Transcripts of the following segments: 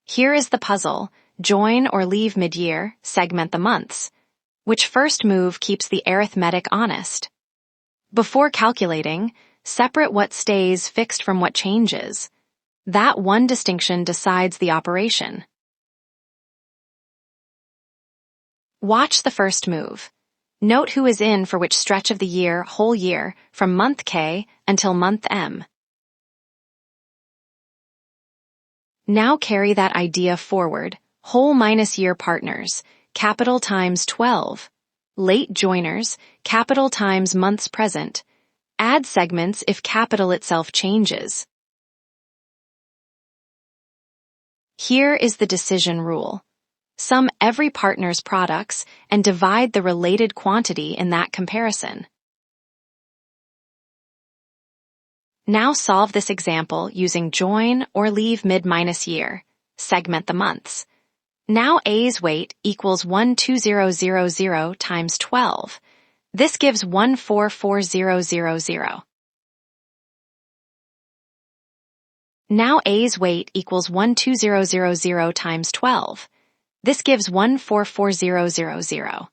Here is the puzzle: join or leave mid-year, segment the months. Which first move keeps the arithmetic honest? Before calculating, separate what stays fixed from what changes. That one distinction decides the operation. Watch the first move. Note who is in for which stretch of the year, whole year, from month K until month M. Now carry that idea forward. Whole minus year partners, capital times 12. Late joiners, capital times months present. Add segments if capital itself changes. Here is the decision rule. Sum every partner's products and divide the related quantity in that comparison. Now solve this example using join or leave mid-minus year. Segment the months. Now A's weight equals 12000 times 12. This gives 144000. Now A's weight equals 12000 times 12. This gives 144000.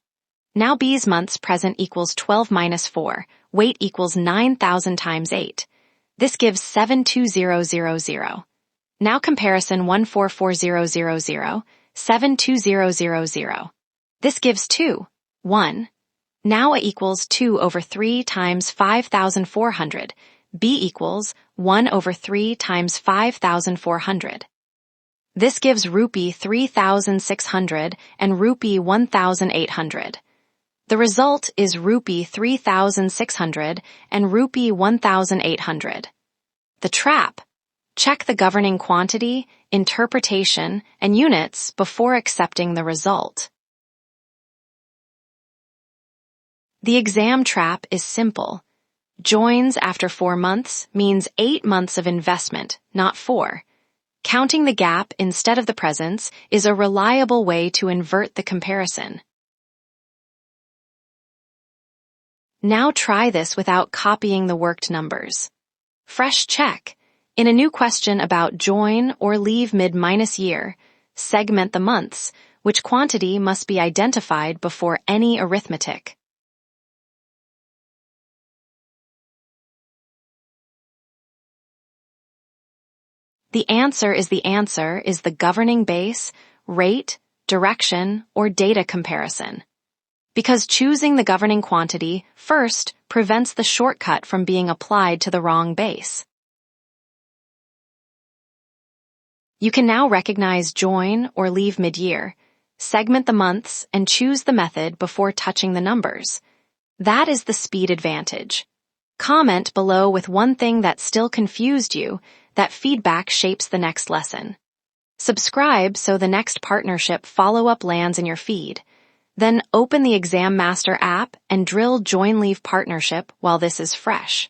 Now B's months present equals 12 minus 4. Weight equals 9000 times 8. This gives 72000. Now comparison 144000, 72000. This gives 2, 1. Now A equals 2 over 3 times 5400. B equals 1 over 3 times 5400. This gives rupee 3600 and rupee 1800. The result is rupee 3600 and rupee 1800. The trap: check the governing quantity, interpretation, and units before accepting the result. The exam trap is simple. Joins after 4 months means 8 months of investment, not 4. Counting the gap instead of the presence is a reliable way to invert the comparison. Now try this without copying the worked numbers. Fresh check. In a new question about join or leave mid-minus year, segment the months, which quantity must be identified before any arithmetic. The answer is the governing base, rate, direction, or data comparison. Because choosing the governing quantity first prevents the shortcut from being applied to the wrong base. You can now recognize join or leave mid-year, segment the months, and choose the method before touching the numbers. That is the speed advantage. Comment below with one thing that still confused you. That feedback shapes the next lesson. Subscribe so the next partnership follow-up lands in your feed. Then open the ExamMaster app and drill join-leave partnership while this is fresh.